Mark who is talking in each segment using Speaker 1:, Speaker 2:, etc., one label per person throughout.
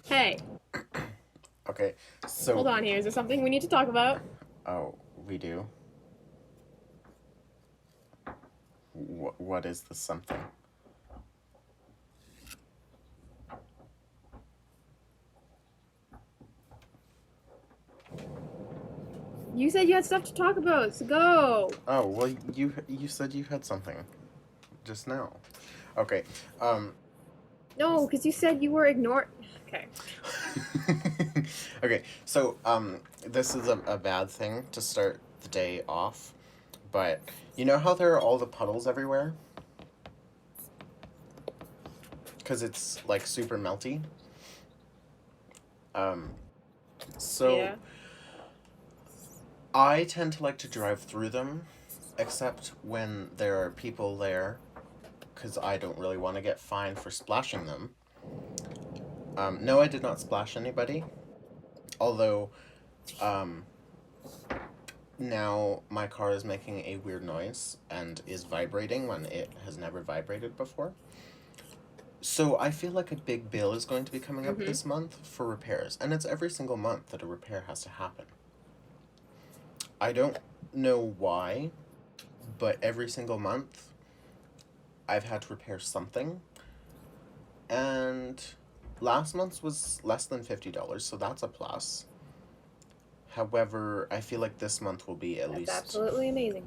Speaker 1: Hey,
Speaker 2: Okay,
Speaker 1: hold
Speaker 2: so,
Speaker 1: on here. Is there something we need to talk about?
Speaker 2: oh, we do? What is the something?
Speaker 1: You said you had stuff to talk about, so go.
Speaker 2: Oh, well, you said you had something just now. Okay, um,
Speaker 1: No, because you said you were ignored. Okay.
Speaker 2: okay, so, this is a bad thing to start the day off, but you know how there are all the puddles everywhere? Because it's, like, super melty? Um, so
Speaker 1: Yeah.
Speaker 2: I tend to like to drive through them, except when there are people there, because I don't really want to get fined for splashing them. No, I did not splash anybody, although um, now my car is making a weird noise and is vibrating when it has never vibrated before. So I feel like a big bill is going to be coming up
Speaker 1: Mm-hmm.
Speaker 2: this month for repairs, and it's every single month that a repair has to happen. I don't know why, but every single month I've had to repair something, and last month's was less than $50, so that's a plus. However, I feel like
Speaker 1: That's absolutely amazing.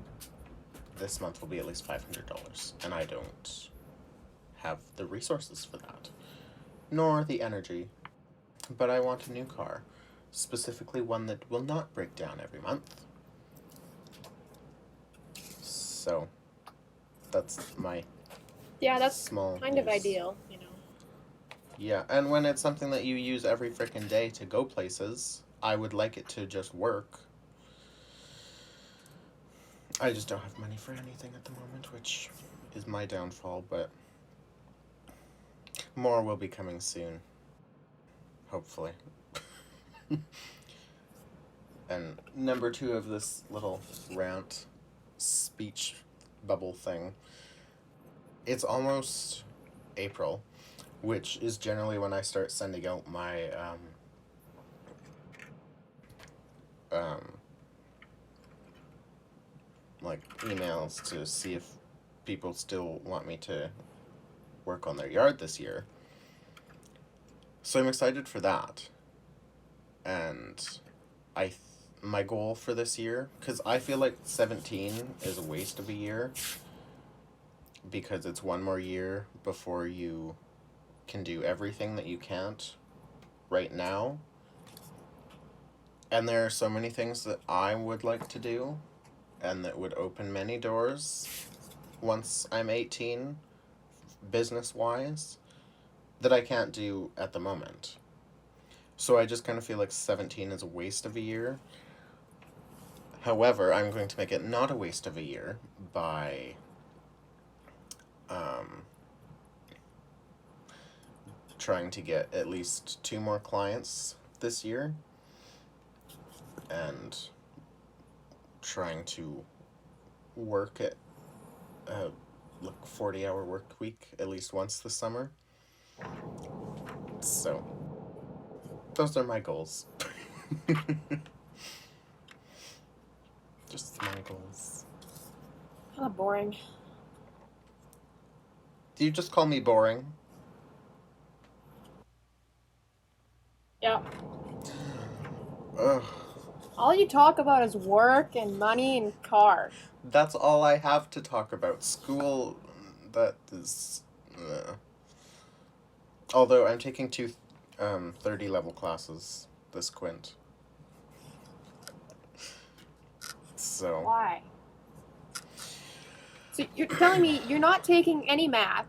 Speaker 2: this month will be at least $500, and I don't have the resources for that, nor the energy. But I want a new car, specifically one that will not break down every month. So that's my
Speaker 1: Yeah, that's
Speaker 2: small
Speaker 1: kind of
Speaker 2: news.
Speaker 1: ideal.
Speaker 2: Yeah, and when it's something that you use every freaking day to go places, I would like it to just work. I just don't have money for anything at the moment, which is my downfall, but more will be coming soon, hopefully. And number two of this little rant speech bubble thing, it's almost April, which is generally when I start sending out my um, like emails to see if people still want me to work on their yard this year. So I'm excited for that. And I my goal for this year, cuz I feel like 17 is a waste of a year because it's one more year before you can do everything that you can't right now. And there are so many things that I would like to do and that would open many doors once I'm 18, business wise, that I can't do at the moment. So I just kind of feel like 17 is a waste of a year. However, I'm going to make it not a waste of a year by um, trying to get at least two more clients this year and trying to work at a 40-hour work week at least once this summer. So, those are my goals. Just my goals.
Speaker 1: Kind of boring.
Speaker 2: Do you just call me boring?
Speaker 1: Yeah.
Speaker 2: Ugh.
Speaker 1: All you talk about is work and money and cars.
Speaker 2: That's all I have to talk about. School, that is. Although I'm taking two 30 level classes this quint. So.
Speaker 1: Why? So you're telling me you're not taking any math,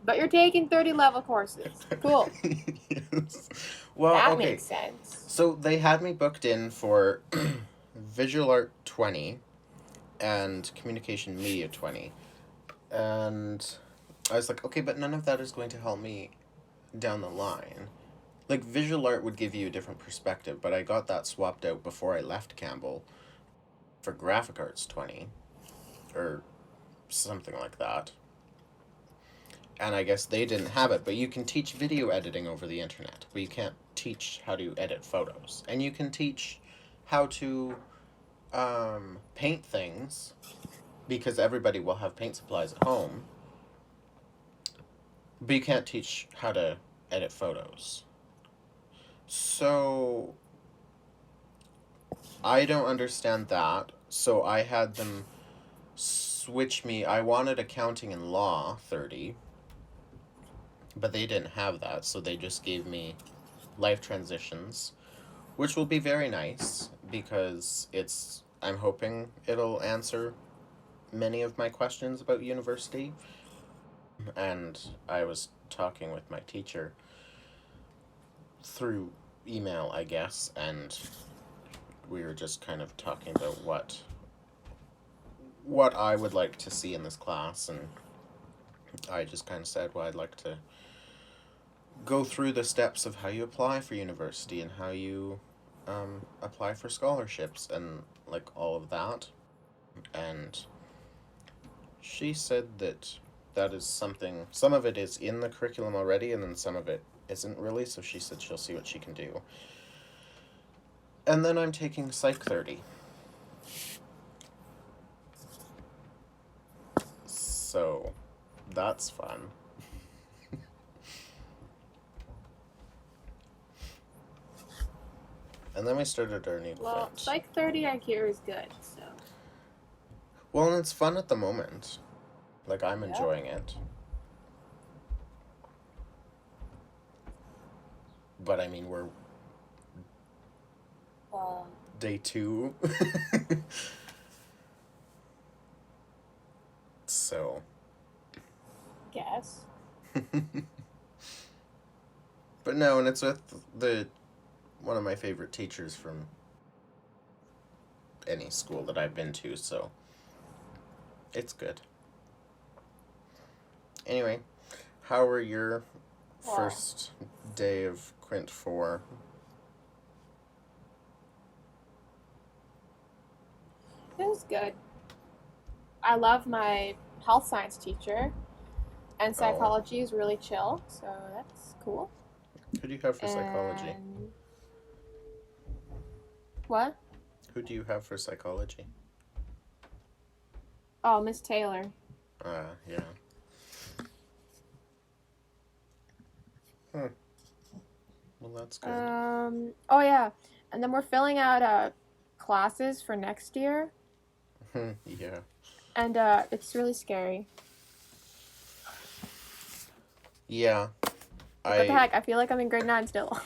Speaker 1: but you're taking 30 level courses. Cool.
Speaker 2: Yes. Well,
Speaker 1: That
Speaker 2: okay.
Speaker 1: makes sense.
Speaker 2: So they had me booked in for Visual Art 20 and Communication Media 20. And I was like, okay, but none of that is going to help me down the line. Like, visual art would give you a different perspective, but I got that swapped out before I left Campbell for Graphic Arts 20, or something like that. and I guess they didn't have it, but you can teach video editing over the internet, but you can't teach how to edit photos. And you can teach how to paint things, because everybody will have paint supplies at home, but you can't teach how to edit photos. So I don't understand that. So I had them switch me. I wanted accounting and law 30, but they didn't have that, so they just gave me life transitions, which will be very nice because I'm hoping it'll answer many of my questions about university. And I was talking with my teacher through email, I guess, and we were just kind of talking about what I would like to see in this class, and I just kind of said, well, I'd like to go through the steps of how you apply for university and how you apply for scholarships and like all of that. And she said that is something, some of it is in the curriculum already, and then some of it isn't really, so she said she'll see what she can do. And then I'm taking Psych 30. So that's fun. And then we started our new
Speaker 1: Well,
Speaker 2: French.
Speaker 1: Psych 30 I hear is good, so.
Speaker 2: Well, and it's fun at the moment. Like, I'm
Speaker 1: Yeah.
Speaker 2: enjoying it. But I mean, we're day 2. So.
Speaker 1: Guess.
Speaker 2: But no, and it's with one of my favorite teachers from any school that I've been to, so it's good. Anyway, how were your first day of Quint 4?
Speaker 1: It was good. I love my health science teacher, and psychology is really chill, so that's cool.
Speaker 2: Who do you have for psychology?
Speaker 1: What?
Speaker 2: Who do you have for psychology?
Speaker 1: Oh, Miss Taylor.
Speaker 2: Yeah. Well, that's good.
Speaker 1: Oh yeah, and then we're filling out classes for next year.
Speaker 2: Yeah.
Speaker 1: And it's really scary.
Speaker 2: Yeah.
Speaker 1: What the heck? I feel like I'm in grade 9 still.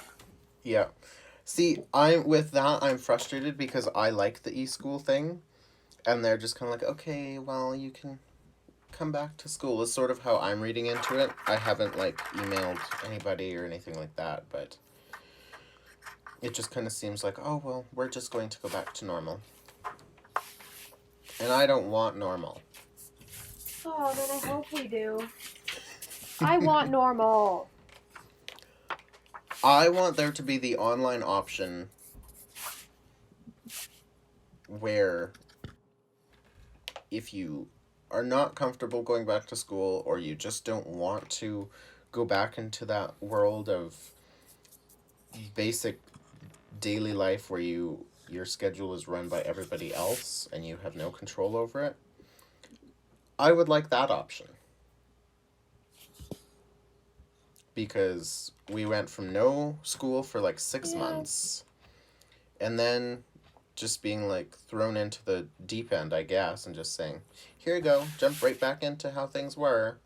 Speaker 2: Yeah. See, I'm frustrated because I like the e-school thing, and they're just kind of like, okay, well, you can come back to school, is sort of how I'm reading into it. I haven't, like, emailed anybody or anything like that, but it just kind of seems like, oh, well, we're just going to go back to normal. And I don't want normal.
Speaker 1: Oh, then I hope we do. I want normal.
Speaker 2: I want there to be the online option where if you are not comfortable going back to school, or you just don't want to go back into that world of basic daily life where your schedule is run by everybody else and you have no control over it, I would like that option. Because we went from no school for like 6 months, and then just being like thrown into the deep end, I guess, and just saying, here you go, jump right back into how things were.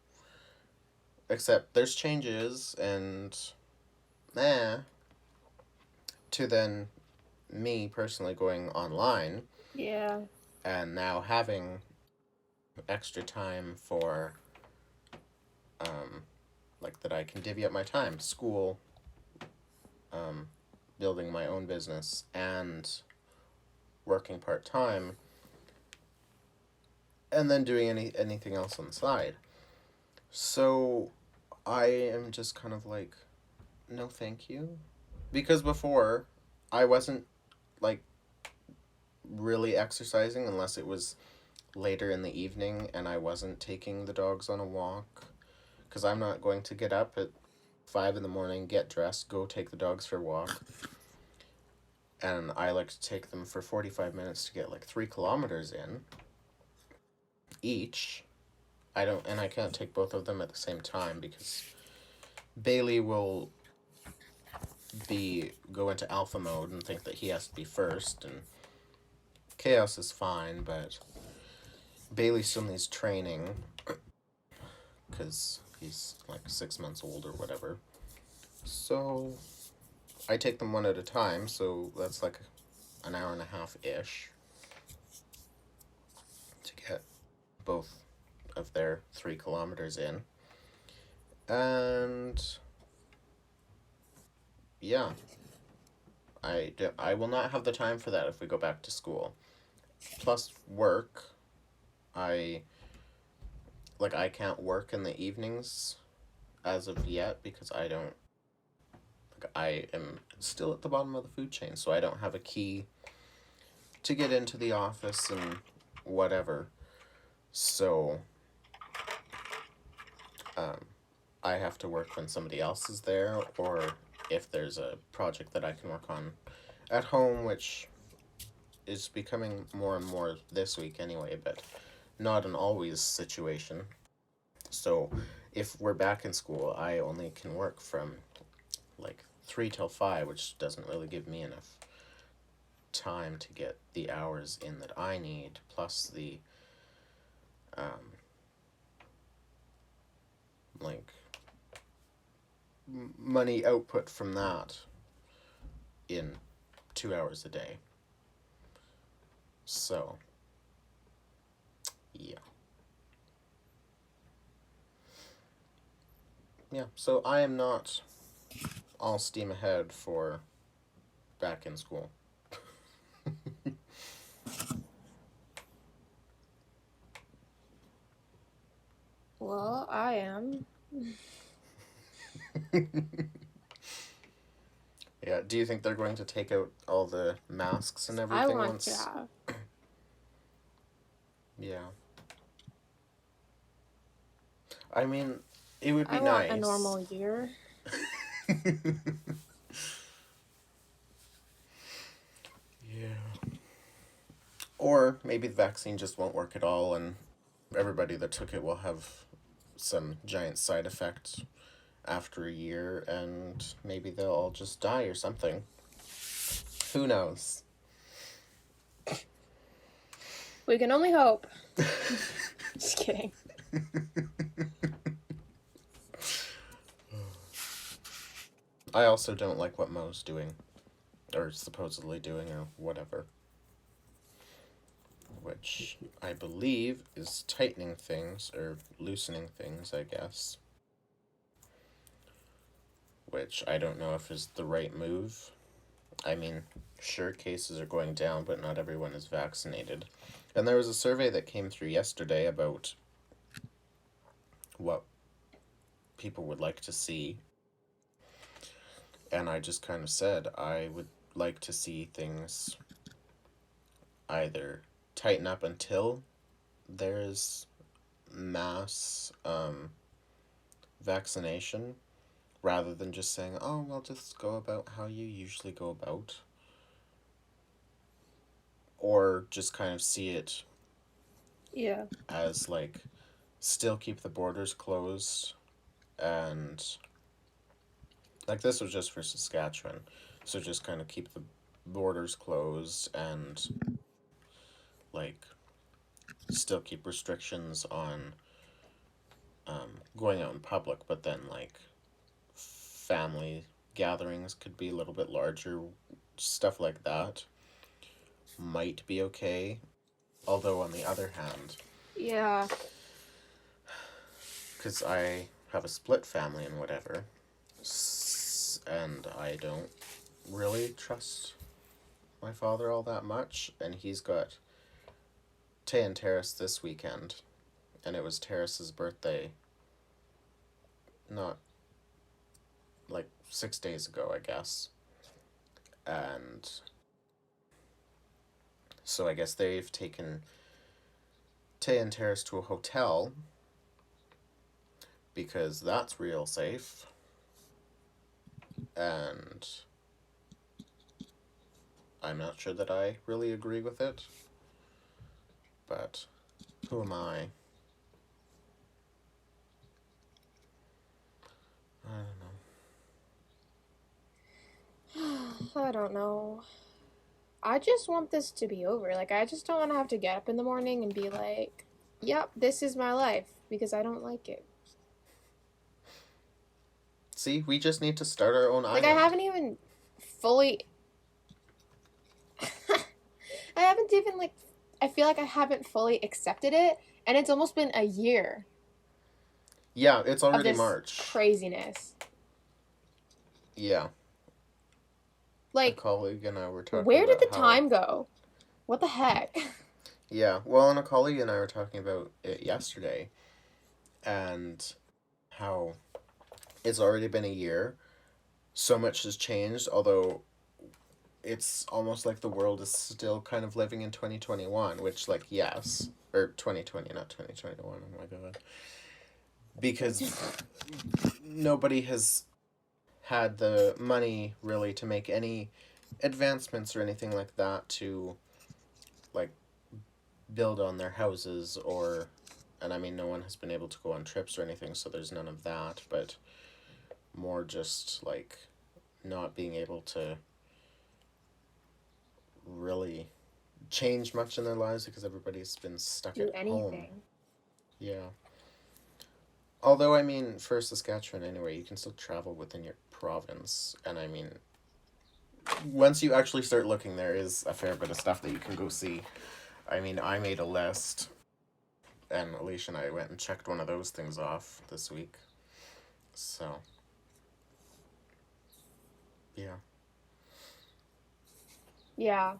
Speaker 2: Except there's changes, and to then me personally going online.
Speaker 1: Yeah.
Speaker 2: And now having extra time for like that I can divvy up my time, school, building my own business, and working part-time, and then doing anything else on the side. So I am just kind of like, no thank you. Because before, I wasn't like really exercising unless it was later in the evening and I wasn't taking the dogs on a walk, because I'm not going to get up at 5 in the morning, get dressed, go take the dogs for a walk. And I like to take them for 45 minutes to get like 3 kilometers in each. I can't take both of them at the same time because Bailey will go into alpha mode and think that he has to be first, and Chaos is fine, but Bailey still needs training because he's like 6 months old or whatever. So I take them one at a time, so that's like an hour and a half ish to get both of their 3 kilometers in. And yeah, I will not have the time for that if we go back to school. Plus work, I can't work in the evenings as of yet because I am still at the bottom of the food chain, so I don't have a key to get into the office and whatever. So I have to work when somebody else is there, or if there's a project that I can work on at home, which is becoming more and more this week anyway, but not an always situation. So if we're back in school, I only can work from like 3 till 5, which doesn't really give me enough time to get the hours in that I need, plus the like money output from that in 2 hours a day. So yeah, so I am not all steam ahead for back in school.
Speaker 1: Well, I am.
Speaker 2: Yeah, do you think they're going to take out all the masks and
Speaker 1: I
Speaker 2: everything
Speaker 1: want
Speaker 2: once?
Speaker 1: to have.
Speaker 2: Yeah. I mean, it would be
Speaker 1: I want
Speaker 2: nice.
Speaker 1: a normal year.
Speaker 2: Yeah. Or maybe the vaccine just won't work at all, and everybody that took it will have some giant side effect after a year, and maybe they'll all just die or something. Who knows?
Speaker 1: We can only hope. Just kidding.
Speaker 2: I also don't like what Mo's doing, or supposedly doing, or whatever. Which I believe is tightening things, or loosening things, I guess. Which I don't know if is the right move. I mean, sure, cases are going down, but not everyone is vaccinated. And there was a survey that came through yesterday about what people would like to see. And I just kind of said I would like to see things either tighten up until there's mass vaccination, rather than just saying, oh, well, just go about how you usually go about. Or just kind of see it as like still keep the borders closed, and like this was just for Saskatchewan, so just kind of keep the borders closed and like still keep restrictions on going out in public, but then like family gatherings could be a little bit larger, stuff like that might be okay. Although on the other hand, because I have a split family and whatever, and I don't really trust my father all that much, and he's got Tay and Terrace this weekend, and it was Terrace's birthday not like 6 days ago, I guess. And so I guess they've taken Tay and Terrace to a hotel because that's real safe. And I'm not sure that I really agree with it. But who am I? I don't know.
Speaker 1: I don't know. I just want this to be over. Like, I just don't want to have to get up in the morning and be like, yep, this is my life, because I don't like it.
Speaker 2: See, we just need to start our own
Speaker 1: Like,
Speaker 2: island.
Speaker 1: I haven't even fully. I haven't even, like, I feel like I haven't fully accepted it, and it's almost been a year
Speaker 2: Yeah, it's
Speaker 1: of
Speaker 2: already
Speaker 1: this
Speaker 2: March.
Speaker 1: craziness.
Speaker 2: Yeah. A
Speaker 1: Like,
Speaker 2: colleague and I were talking
Speaker 1: where did
Speaker 2: about
Speaker 1: the
Speaker 2: how...
Speaker 1: time go? What the heck?
Speaker 2: Yeah, well, and a colleague and I were talking about it yesterday, and how it's already been a year. So much has changed, although it's almost like the world is still kind of living in 2021, which, like, yes. Or 2020, not 2021, oh my god. Because nobody has had the money, really, to make any advancements or anything like that to, like, build on their houses or... And I mean, no one has been able to go on trips or anything, so there's none of that, but more just, like, not being able to really change much in their lives because everybody's been stuck
Speaker 1: Do
Speaker 2: at home.
Speaker 1: anything.
Speaker 2: Yeah. Although, I mean, for Saskatchewan anyway, you can still travel within your province. And I mean, once you actually start looking, there is a fair bit of stuff that you can go see. I mean, I made a list, and Alicia and I went and checked one of those things off this week. So, yeah.
Speaker 1: Yeah.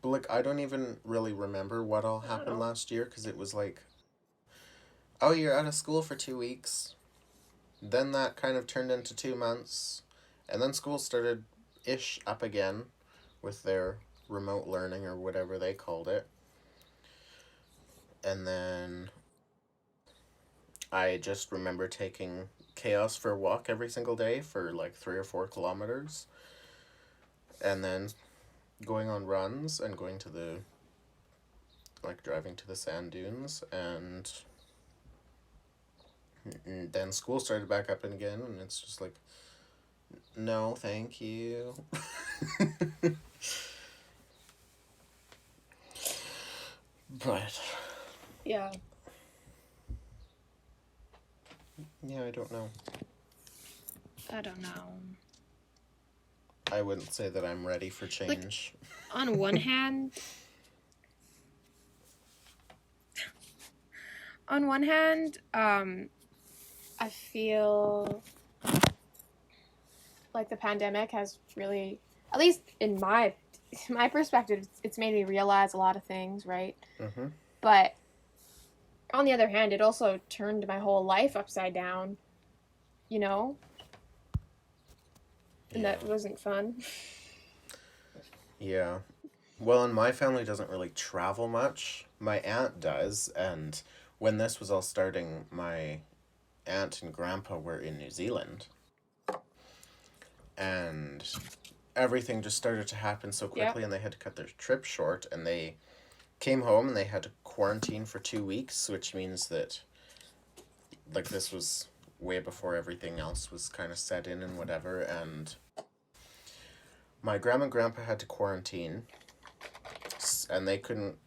Speaker 2: But, like, I don't even really remember what all happened last year, because it was like, oh, you're out of school for 2 weeks. Then that kind of turned into 2 months. And then school started ish up again with their remote learning or whatever they called it. And then I just remember taking Chaos for a walk every single day for like 3 or 4 kilometers. And then going on runs and going to the, like, driving to the sand dunes. And then school started back up again, and it's just like, no, thank you. But
Speaker 1: Yeah.
Speaker 2: yeah, I don't know.
Speaker 1: I don't know.
Speaker 2: I wouldn't say that I'm ready for change.
Speaker 1: On one hand, I feel like the pandemic has really, at least in my perspective, it's made me realize a lot of things, right?
Speaker 2: Mm-hmm.
Speaker 1: But on the other hand, it also turned my whole life upside down, you know? And
Speaker 2: Yeah.
Speaker 1: that wasn't fun.
Speaker 2: Yeah. Well, and my family doesn't really travel much. My aunt does, and when this was all starting, my aunt and grandpa were in New Zealand. And everything just started to happen so quickly, and they had to cut their trip short, and they came home and they had to quarantine for 2 weeks, which means that, like, this was way before everything else was kind of set in and whatever, and my grandma and grandpa had to quarantine, and they couldn't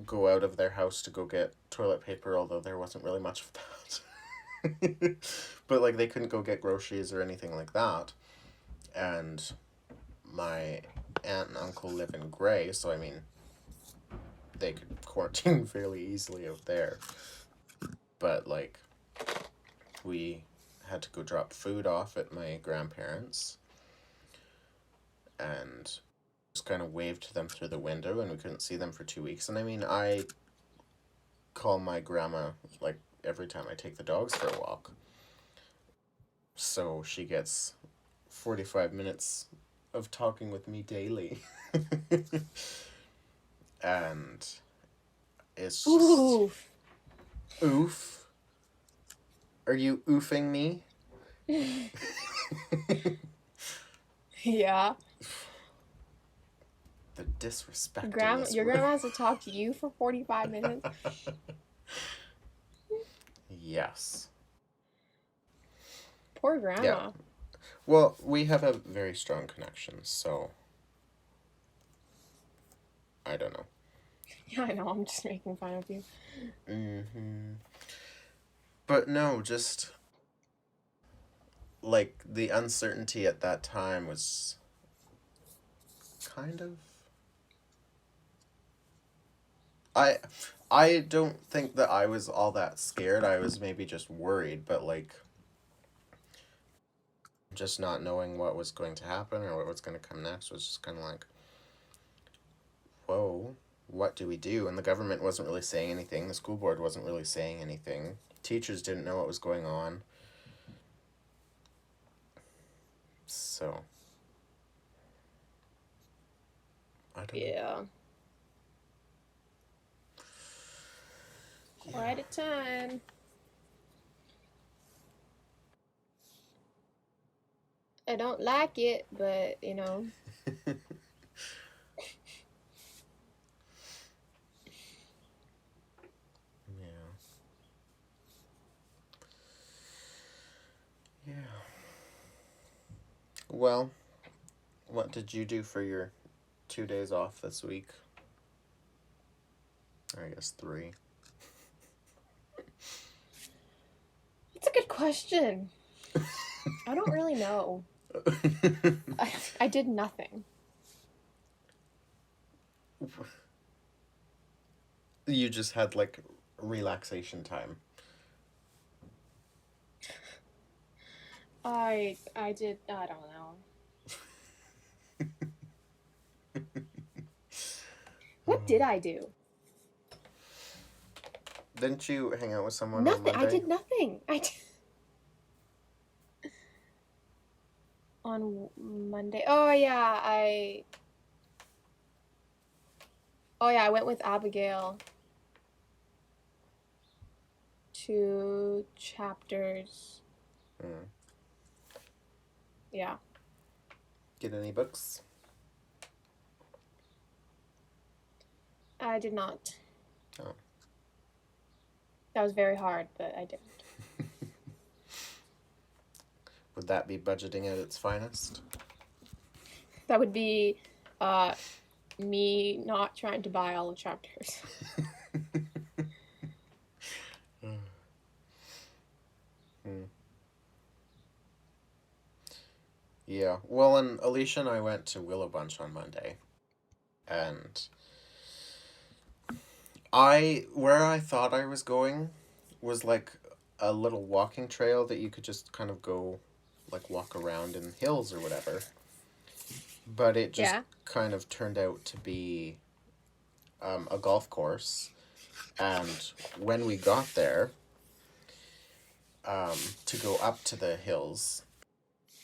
Speaker 2: go out of their house to go get toilet paper, although there wasn't really much of that. But, like, they couldn't go get groceries or anything like that. And my aunt and uncle live in Grey, so I mean, they could quarantine fairly easily out there. But, like, we had to go drop food off at my grandparents' and just kind of waved to them through the window, and we couldn't see them for 2 weeks. And I mean, I call my grandma, like, every time I take the dogs for a walk. So she gets 45 minutes of talking with me daily. And it's just...
Speaker 1: Ooh.
Speaker 2: Oof. Are you oofing me?
Speaker 1: Yeah.
Speaker 2: The disrespect in
Speaker 1: Grandma,
Speaker 2: this
Speaker 1: your
Speaker 2: room.
Speaker 1: grandma has to talk to you for 45 minutes.
Speaker 2: Yes.
Speaker 1: Poor
Speaker 2: Yeah.
Speaker 1: grandma.
Speaker 2: Well, we have a very strong connection, so I don't know.
Speaker 1: Yeah, I know. I'm just making fun of you.
Speaker 2: But no, just like the uncertainty at that time was kind of I I don't think that I was all that scared. I was maybe just worried, but like just not knowing what was going to happen or what was going to come next was just kind of like, whoa, what do we do? And the government wasn't really saying anything. The school board wasn't really saying anything. Teachers didn't know what was going on. So, I don't know.
Speaker 1: Yeah. Quite a time. I don't like it, but you know.
Speaker 2: Yeah. Yeah. Well, what did you do for your 2 days off this week? Or I guess 3.
Speaker 1: It's a good question. I don't really know. I did nothing.
Speaker 2: You just had like relaxation time.
Speaker 1: I did. I don't know. What did I do?
Speaker 2: Didn't you hang out with someone on
Speaker 1: Nothing. I
Speaker 2: Monday?
Speaker 1: did nothing. On Monday. Oh yeah, I went with Abigail to Chapters.
Speaker 2: Mm.
Speaker 1: Yeah.
Speaker 2: Get any books?
Speaker 1: I did not.
Speaker 2: Oh.
Speaker 1: That was very hard, but I didn't.
Speaker 2: Would that be budgeting at its finest?
Speaker 1: That would be me not trying to buy all the chapters.
Speaker 2: Yeah. Well, and Alicia and I went to Willow Bunch on Monday. And where I thought I was going was like a little walking trail that you could just kind of go, like walk around in hills or whatever. But it just kind of turned out to be a golf course. And when we got there, to go up to the hills,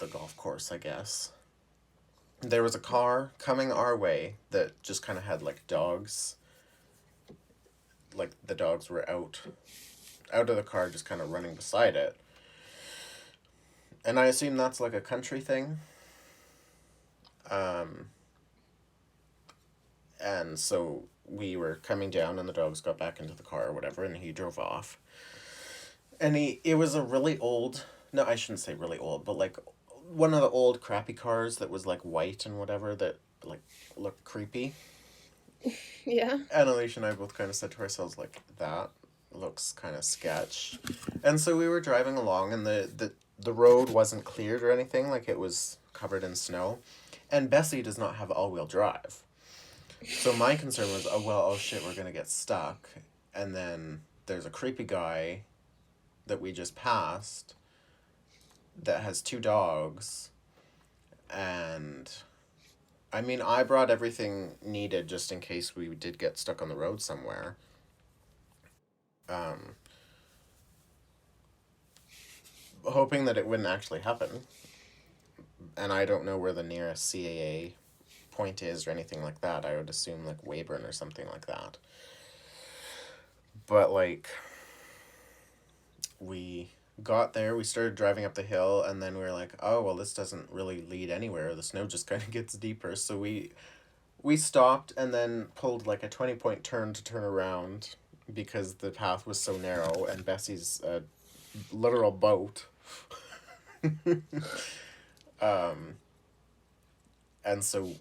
Speaker 2: the golf course, I guess, there was a car coming our way that just kind of had like dogs. Like the dogs were out of the car, just kind of running beside it. And I assume that's like a country thing. And so we were coming down and the dogs got back into the car or whatever and he drove off. And it was a really old, no, I shouldn't say really old, but like one of the old crappy cars that was like white and whatever that like looked creepy.
Speaker 1: Yeah.
Speaker 2: And Alicia and I both kind of said to ourselves like, that looks kind of sketch. And so we were driving along and the road wasn't cleared or anything, like it was covered in snow. And Bessie does not have all-wheel drive. So my concern was, oh shit, we're going to get stuck. And then there's a creepy guy that we just passed that has 2 dogs. And I mean, I brought everything needed just in case we did get stuck on the road somewhere. Hoping that it wouldn't actually happen. And I don't know where the nearest CAA point is or anything like that. I would assume like Weyburn or something like that. But like, we got there, we started driving up the hill, and then we were like, oh, well, this doesn't really lead anywhere. The snow just kind of gets deeper. So we stopped and then pulled like a 20-point turn to turn around because the path was so narrow and Bessie's a literal boat. um, and so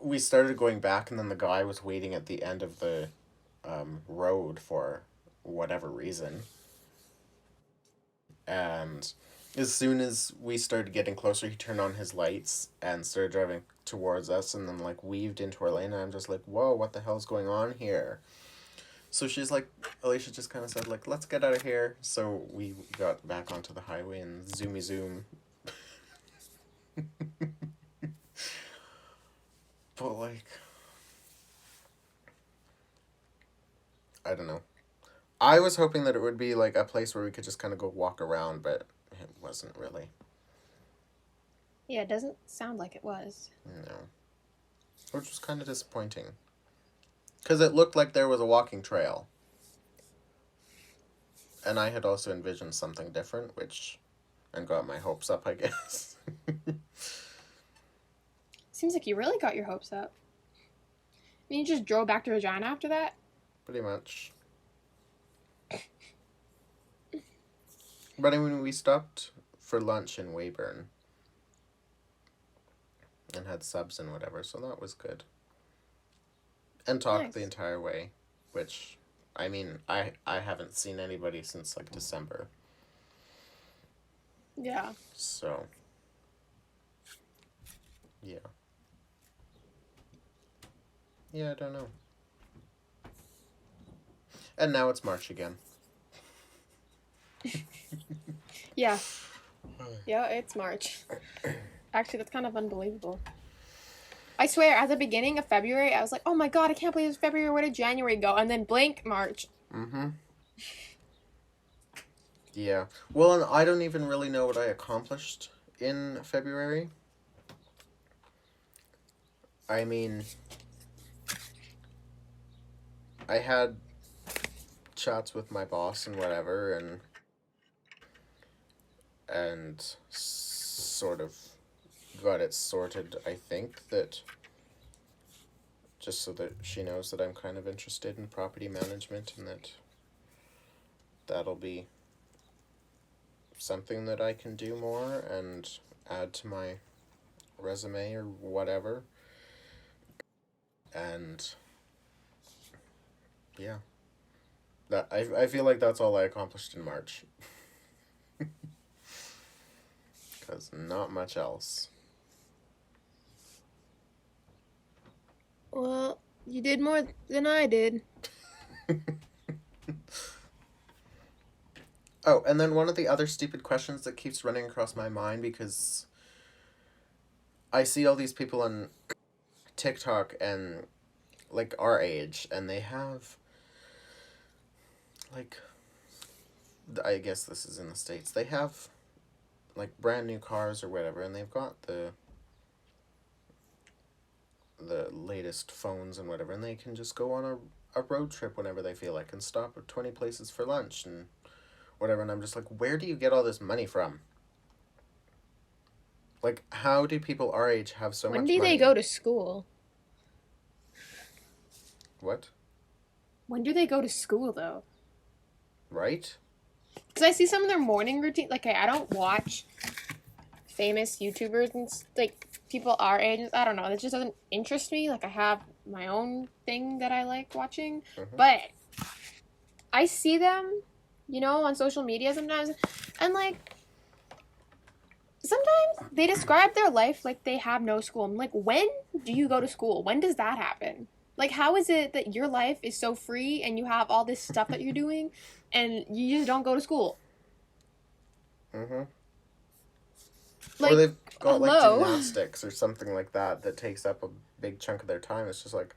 Speaker 2: we started going back, and then the guy was waiting at the end of the road for whatever reason. And as soon as we started getting closer, he turned on his lights and started driving towards us, and then like weaved into our lane, and I'm just like, whoa, what the hell's going on here? So she's like, Alicia just kind of said like, let's get out of here. So we got back onto the highway and zoomy zoom. But like, I don't know. I was hoping that it would be like a place where we could just kind of go walk around, but it wasn't really.
Speaker 1: Yeah, it doesn't sound like it was.
Speaker 2: No. Which was kind of disappointing. Because it looked like there was a walking trail. And I had also envisioned something different, which... and got my hopes up, I guess.
Speaker 1: Seems like you really got your hopes up. I mean, you just drove back to Regina after that?
Speaker 2: Pretty much. But I mean, we stopped for lunch in Weyburn. And had subs and whatever, so that was good. And talked
Speaker 1: Nice.
Speaker 2: the entire way, which, I mean, I haven't seen anybody since, like, December.
Speaker 1: Yeah.
Speaker 2: So, yeah. Yeah, I don't know. And now it's March again.
Speaker 1: Yeah. Yeah, it's March. Actually, that's kind of unbelievable. I swear, at the beginning of February, I was like, oh my god, I can't believe it's February, where did January go? And then blink, March.
Speaker 2: Mm-hmm. Yeah. Well, and I don't even really know what I accomplished in February. I mean, I had chats with my boss and whatever, and sort of got it sorted, I think, that just so that she knows that I'm kind of interested in property management, and that'll be something that I can do more and add to my resume or whatever. And yeah, that I feel like that's all I accomplished in March. Because not much else.
Speaker 1: Well, you did more than I did.
Speaker 2: Oh, and then one of the other stupid questions that keeps running across my mind, because I see all these people on TikTok and like our age, and they have like, I guess this is in the States, they have like brand new cars or whatever, and they've got the latest phones and whatever, and they can just go on a road trip whenever they feel like and stop at 20 places for lunch and whatever. And I'm just like, where do you get all this money from? Like, how do people our age have so much
Speaker 1: When
Speaker 2: money?
Speaker 1: do they go to school?
Speaker 2: What?
Speaker 1: When do they go to school, though?
Speaker 2: Right?
Speaker 1: Because I see some of their morning routine. Like, I don't watch famous YouTubers and like people our age. I don't know. It just doesn't interest me. Like, I have my own thing that I like watching, but I see them, you know, on social media sometimes, and like sometimes they describe their life like they have no school. I'm like, when do you go to school? When does that happen? Like, how is it that your life is so free and you have all this stuff that you're doing and you just don't go to school?
Speaker 2: Mm-hmm.
Speaker 1: Like,
Speaker 2: or they've got
Speaker 1: hello?
Speaker 2: like gymnastics or something like that takes up a big chunk of their time. It's just like,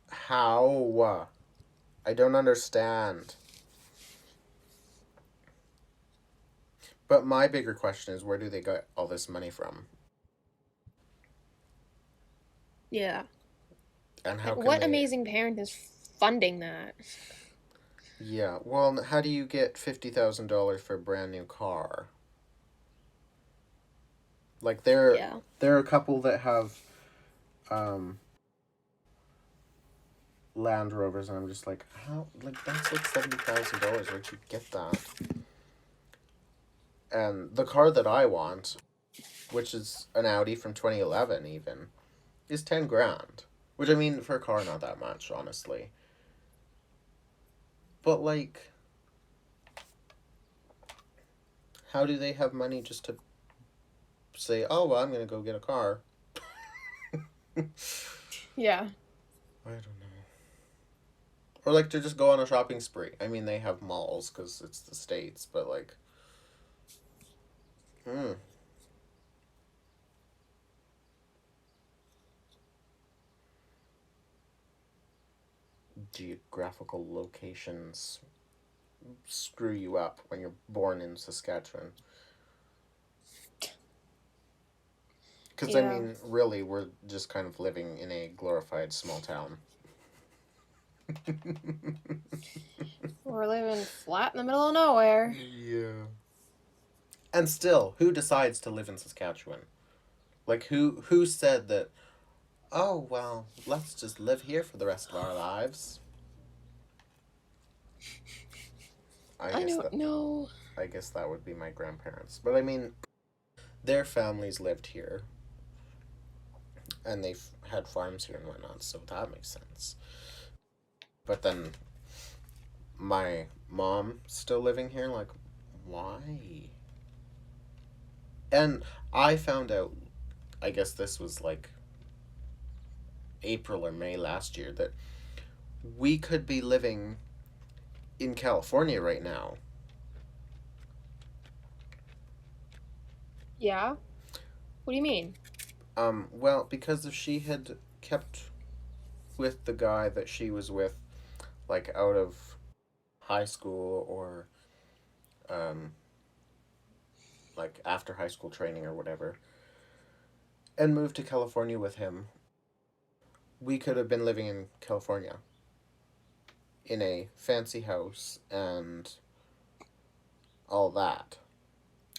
Speaker 2: how? I don't understand. But my bigger question is, where do they get all this money from?
Speaker 1: Yeah.
Speaker 2: And how
Speaker 1: Like,
Speaker 2: can
Speaker 1: what
Speaker 2: they...
Speaker 1: amazing parent is funding that?
Speaker 2: Yeah. Well, how do you get $50,000 for a brand new car? Like
Speaker 1: Yeah.
Speaker 2: there are a couple that have um Land Rovers, and I'm just like, how? Like that's like $70,000. Where'd you get that? And the car that I want, which is an Audi from 2011, even, is 10 grand. Which I mean, for a car, not that much, honestly. But like, how do they have money just to say, oh well, I'm gonna go get a car?
Speaker 1: Yeah.
Speaker 2: I don't know. Or like to just go on a shopping spree. I mean, they have malls because it's the States, but like, hmm. Geographical locations screw you up when you're born in Saskatchewan. Because, I
Speaker 1: Yeah.
Speaker 2: mean, really, we're just kind of living in a glorified small town.
Speaker 1: We're living flat in the middle of nowhere.
Speaker 2: Yeah. And still, who decides to live in Saskatchewan? Like, who said that, oh, well, let's just live here for the rest of our lives?
Speaker 1: I don't know.
Speaker 2: I guess that would be my grandparents. But I mean, their families lived here. And they've had farms here and whatnot, so that makes sense. But then my mom still living here, like, why? And I found out, I guess this was like April or May last year, that we could be living in California right now.
Speaker 1: Yeah? What do you mean?
Speaker 2: Well, because if she had kept with the guy that she was with, like, out of high school or, um, like, after high school training or whatever, and moved to California with him, we could have been living in California in a fancy house and all that.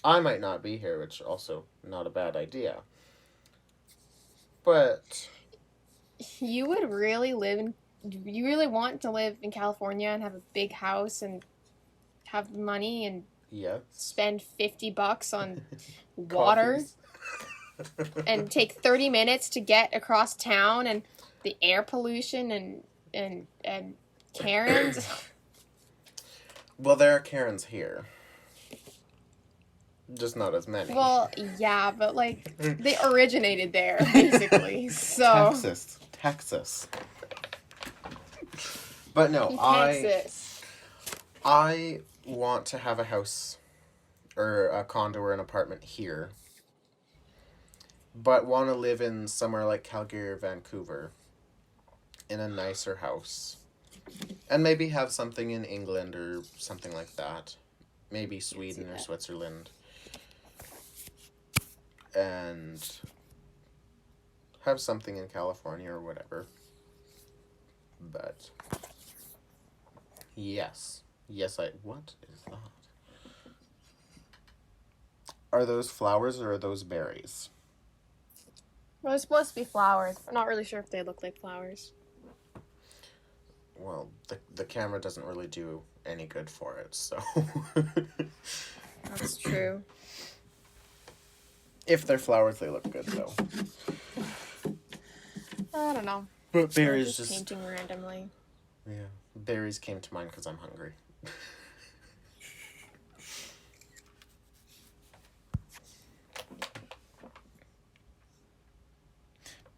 Speaker 2: I might not be here, which also not a bad idea. But
Speaker 1: You would really live in. You really want to live in California and have a big house and have money and
Speaker 2: yeah,
Speaker 1: spend $50 on water and take 30 minutes to get across town and the air pollution and Karens.
Speaker 2: Well, there are Karens here. Just not as many.
Speaker 1: Well, yeah, but like they originated there basically. So
Speaker 2: Texas. But no,
Speaker 1: Texas.
Speaker 2: I want to have a house or a condo or an apartment here, but want to live in somewhere like Calgary or Vancouver in a nicer house. And maybe have something in England or something like that. Maybe Sweden or Switzerland. And have something in California or whatever. But yes. What is that? Are those flowers or are those berries?
Speaker 1: Well, they're supposed to be flowers. I'm not really sure if they look like flowers.
Speaker 2: Well, the camera doesn't really do any good for it, so.
Speaker 1: That's true.
Speaker 2: If they're flowers, they look good, though.
Speaker 1: I don't know.
Speaker 2: But berries
Speaker 1: just painting randomly.
Speaker 2: Yeah, berries came to mind because I'm hungry.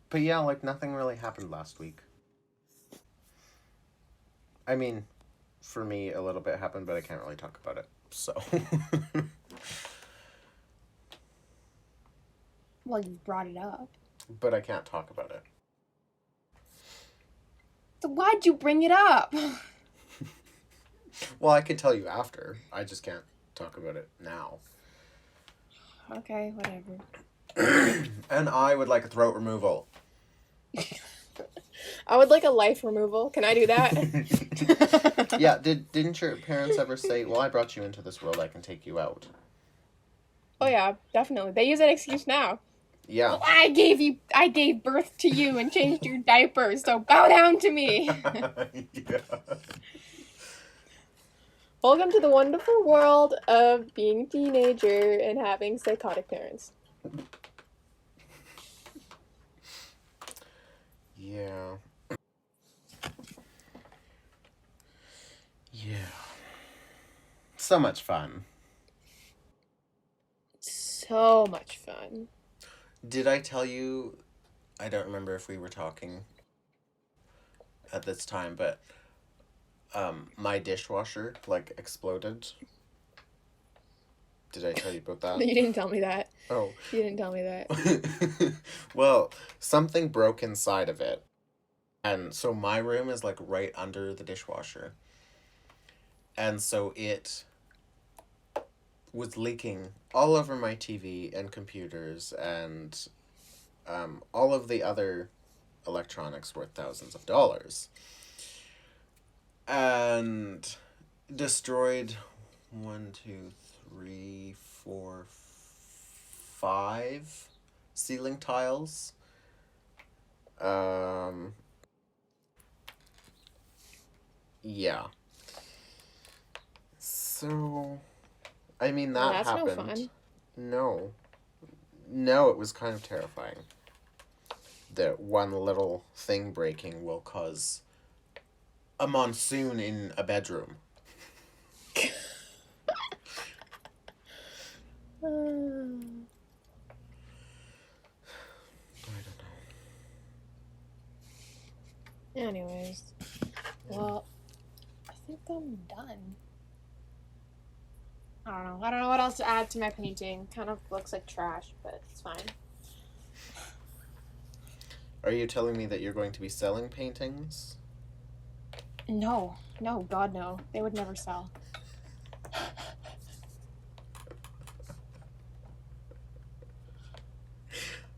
Speaker 2: But yeah, like nothing really happened last week. I mean, for me, a little bit happened, but I can't really talk about it, so.
Speaker 1: Well, you brought it up.
Speaker 2: But I can't talk about it.
Speaker 1: So why'd you bring it up?
Speaker 2: Well, I could tell you after. I just can't talk about it now.
Speaker 1: Okay, whatever.
Speaker 2: And I would like a throat removal.
Speaker 1: I would like a life removal. Can I do that?
Speaker 2: Yeah, didn't your parents ever say, well, I brought you into this world, I can take you out?
Speaker 1: Oh yeah, definitely. They use that excuse now.
Speaker 2: Yeah.
Speaker 1: Well, I gave birth to you and changed your diapers, so bow down to me.
Speaker 2: Yeah.
Speaker 1: Welcome to the wonderful world of being a teenager and having psychotic parents.
Speaker 2: Yeah. Yeah. So much fun.
Speaker 1: So much fun.
Speaker 2: Did I tell you? I don't remember if we were talking at this time, but my dishwasher like exploded. Did I tell you about that?
Speaker 1: You didn't tell me that.
Speaker 2: Oh.
Speaker 1: You didn't tell me that.
Speaker 2: Well, something broke inside of it. And so my room is like right under the dishwasher. And so it was leaking all over my TV and computers and all of the other electronics worth thousands of dollars. And destroyed 5 ceiling tiles. Yeah. So, I mean, that
Speaker 1: That's
Speaker 2: happened.
Speaker 1: no fun.
Speaker 2: No. No, it was kind of terrifying. That one little thing breaking will cause a monsoon in a bedroom. I don't know.
Speaker 1: Anyways, well, I think I'm done. I don't know what else to add to my painting. Kind of looks like trash, but it's fine.
Speaker 2: Are you telling me that you're going to be selling paintings?
Speaker 1: No, God no. They would never sell.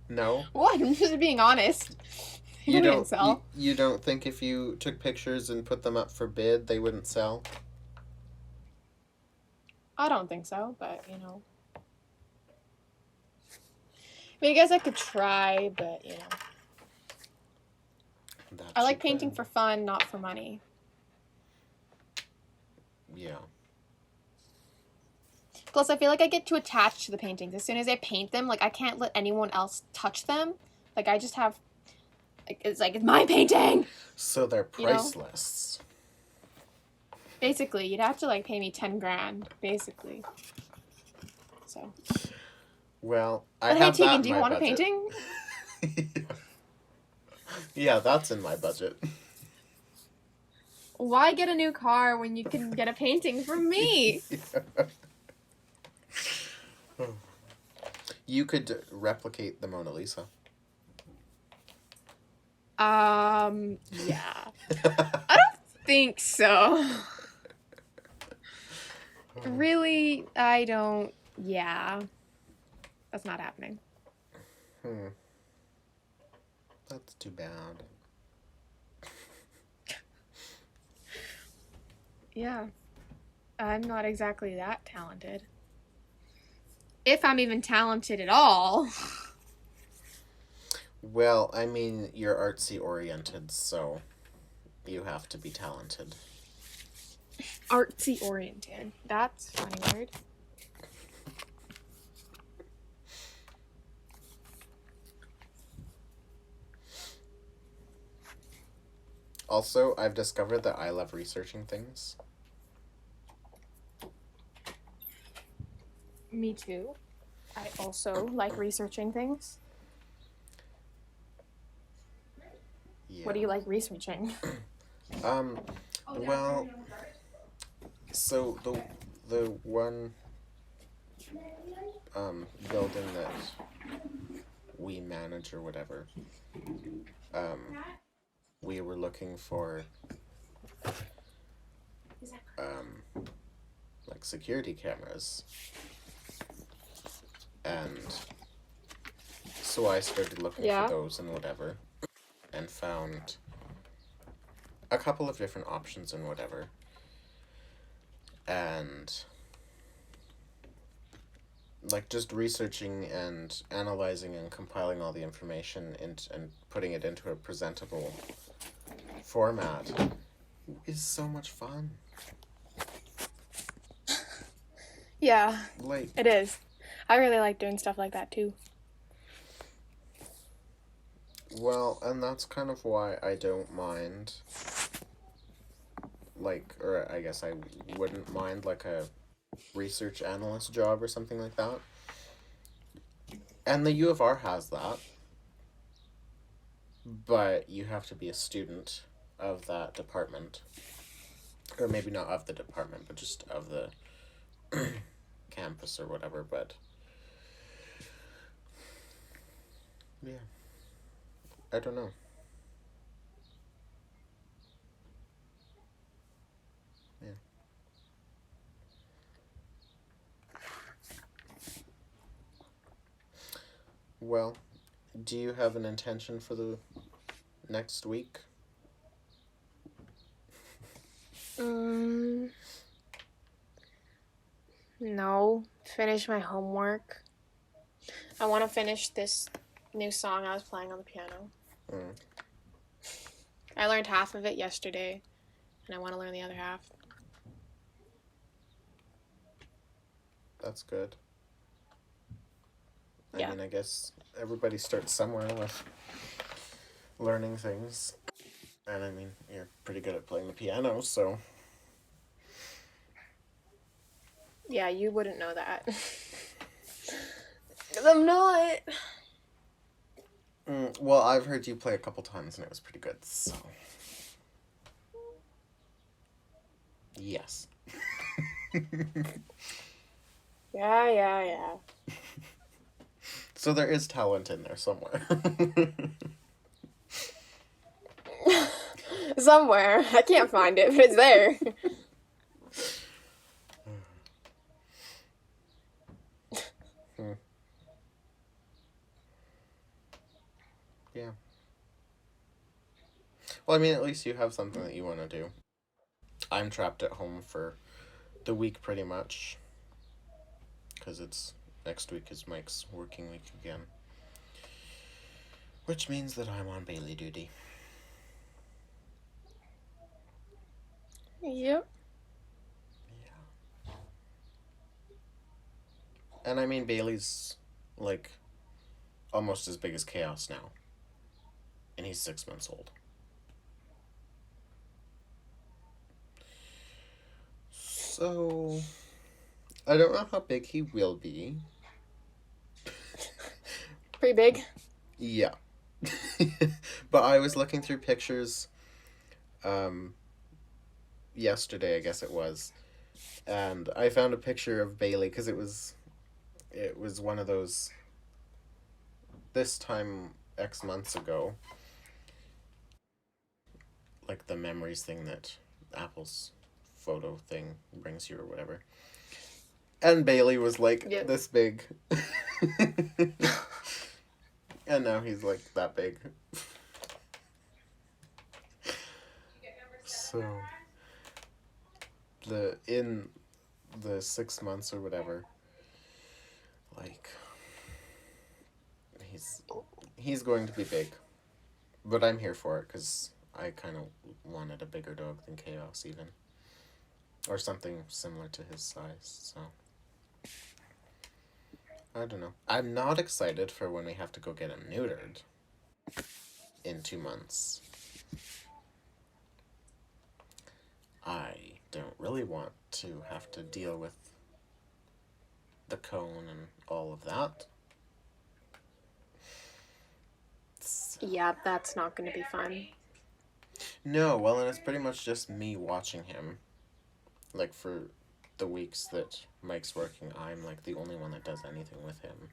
Speaker 2: No?
Speaker 1: What? I'm just being honest. They
Speaker 2: You
Speaker 1: wouldn't
Speaker 2: don't
Speaker 1: sell.
Speaker 2: you don't think if you took pictures and put them up for bid, they wouldn't sell?
Speaker 1: I don't think so, but you know. I mean, I guess I could try, but you know. I like painting for fun, not for money.
Speaker 2: Yeah.
Speaker 1: Plus, I feel like I get too attached to the paintings. As soon as I paint them, like I can't let anyone else touch them. Like I just have, it's my painting.
Speaker 2: So they're
Speaker 1: You know?
Speaker 2: priceless.
Speaker 1: Basically, you'd have to like pay me 10 grand, basically. So.
Speaker 2: Well, I
Speaker 1: But hey,
Speaker 2: have that
Speaker 1: Tegan,
Speaker 2: in
Speaker 1: do you
Speaker 2: my
Speaker 1: want a
Speaker 2: budget.
Speaker 1: painting?
Speaker 2: Yeah, that's in my budget.
Speaker 1: Why get a new car when you can get a painting from me?
Speaker 2: You could replicate the Mona Lisa.
Speaker 1: Yeah. I don't think so. Really, I don't. Yeah. That's not happening.
Speaker 2: That's too bad.
Speaker 1: Yeah. I'm not exactly that talented. If I'm even talented at all.
Speaker 2: Well, I mean, you're artsy oriented, so you have to be talented.
Speaker 1: Artsy oriented. That's a funny word.
Speaker 2: Also, I've discovered that I love researching things.
Speaker 1: Me too. I also like researching things.
Speaker 2: Yeah.
Speaker 1: What do you like researching?
Speaker 2: Well, so the one building that we manage or whatever, we were looking for like security cameras, and so I started looking
Speaker 1: Yeah.
Speaker 2: for those and whatever, and found a couple of different options and whatever. and like just researching and analyzing and compiling all the information and putting it into a presentable format is so much fun.
Speaker 1: Yeah,
Speaker 2: Like,
Speaker 1: it is. I really like doing stuff like that too.
Speaker 2: well, and that's kind of why I don't mind, like, or I guess I wouldn't mind, like, a research analyst job or something like that. And the U of R has that, but you have to be a student of that department. Or maybe not of the department, but just of the campus or whatever, but yeah, I don't know. Yeah. Well, do you have an intention for the next week?
Speaker 1: No. Finish my homework. I want to finish this new song I was playing on the piano.
Speaker 2: Mm,
Speaker 1: I learned half of it yesterday, and I want to learn the other half.
Speaker 2: that's good.
Speaker 1: Yeah.
Speaker 2: I mean, I guess everybody starts somewhere with learning things. And I mean, you're pretty good at playing the piano, so.
Speaker 1: Yeah, you wouldn't know that. 'Cause I'm not.
Speaker 2: Well, I've heard you play a couple times and it was pretty good, so. Yes.
Speaker 1: Yeah.
Speaker 2: So there is talent in there somewhere.
Speaker 1: Somewhere. I can't find it, but it's there.
Speaker 2: Yeah. Well, I mean, at least you have something that you want to do. I'm trapped at home for the week pretty much. Because it's next week is Mike's working week again. Which means that I'm on Bailey duty.
Speaker 1: Yep.
Speaker 2: Yeah. And I mean, Bailey's like almost as big as Chaos now. And he's 6 months old. So, I don't know how big he will be.
Speaker 1: Pretty big.
Speaker 2: Yeah. But I was looking through pictures yesterday, I guess it was. And I found a picture of Bailey because it was one of those this time X months ago. Like the memories thing that Apple's photo thing brings you or whatever. And Bailey was like this big. And now he's like that big. So in the 6 months or whatever, like he's going to be big. But I'm here for it because I kind of wanted a bigger dog than Chaos even. Or something similar to his size, so. I don't know. I'm not excited for when we have to go get him neutered in 2 months. I don't really want to have to deal with the cone and all of that.
Speaker 1: Yeah, that's not going to be fun.
Speaker 2: No, well, and it's pretty much just me watching him. Like, for the weeks that Mike's working, I'm, like, the only one that does anything with him.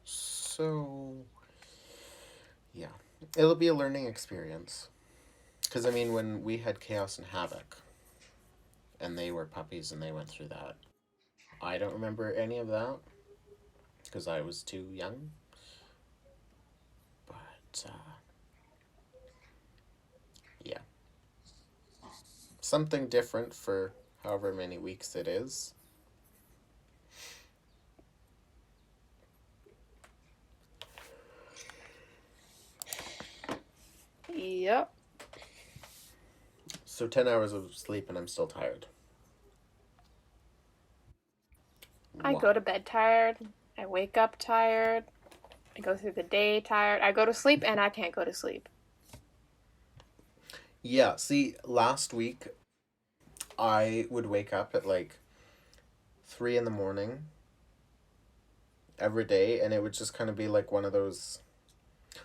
Speaker 2: So, yeah. It'll be a learning experience. Because, I mean, when we had Chaos and Havoc, and they were puppies and they went through that, I don't remember any of that, because I was too young. But, yeah. Something different for however many weeks it is.
Speaker 1: Yep.
Speaker 2: So 10 hours of sleep and I'm still tired.
Speaker 1: I
Speaker 2: Wow.
Speaker 1: go to bed tired. I wake up tired. I go through the day tired. I go to sleep and I can't go to sleep.
Speaker 2: Yeah, see, last week I would wake up at like 3 in the morning every day, and it would just kind of be like one of those,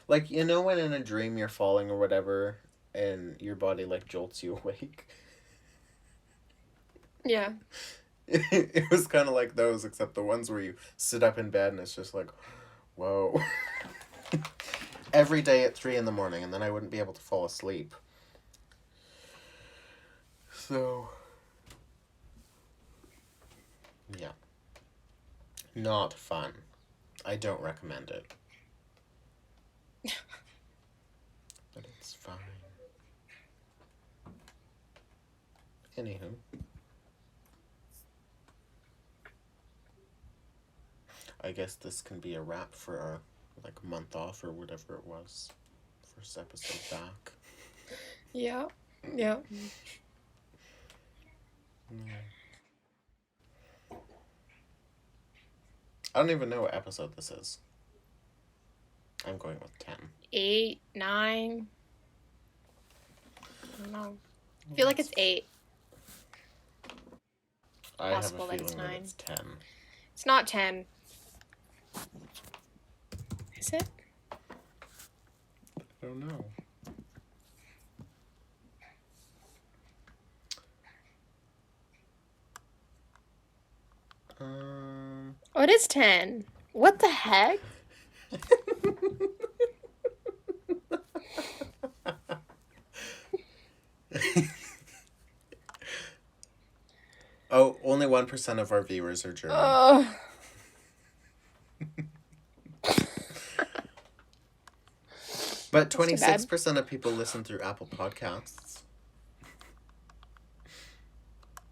Speaker 2: like, you know, when in a dream you're falling or whatever and your body like jolts you awake.
Speaker 1: Yeah.
Speaker 2: It was kind of like those, except the ones where you sit up in bed and it's just like, whoa. Every day at 3 in the morning, and then I wouldn't be able to fall asleep. So, yeah. Not fun. I don't recommend it. But it's fine. Anywho. I guess this can be a wrap for our, like, month off or whatever it was. First episode back.
Speaker 1: Yeah. Yeah.
Speaker 2: I don't even know what episode this is. I'm going with 10.
Speaker 1: 8, 9. I don't know. I feel like it's 8.
Speaker 2: I have a
Speaker 1: possible that
Speaker 2: feeling
Speaker 1: it's
Speaker 2: that
Speaker 1: 9.
Speaker 2: it's 10.
Speaker 1: It's not 10. Is it?
Speaker 2: I don't know.
Speaker 1: Oh, it is 10. What the heck?
Speaker 2: Oh, only 1% of our viewers are German. But 26% of people listen through Apple Podcasts.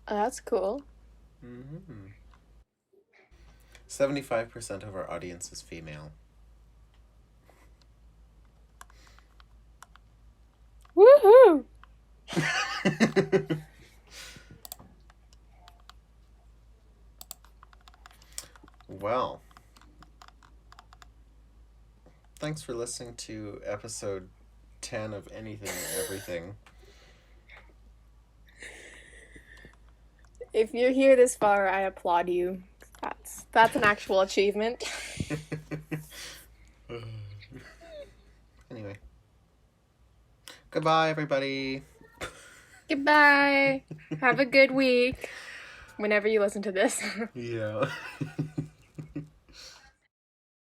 Speaker 1: Oh, that's cool.
Speaker 2: 75% of our audience is female.
Speaker 1: Woohoo!
Speaker 2: Well, thanks for listening to episode 10 of Anything and Everything.
Speaker 1: If you're here this far, I applaud you. That's an actual achievement.
Speaker 2: Anyway. Goodbye, everybody.
Speaker 1: Goodbye. Have a good week. Whenever you listen to this.
Speaker 2: Yeah.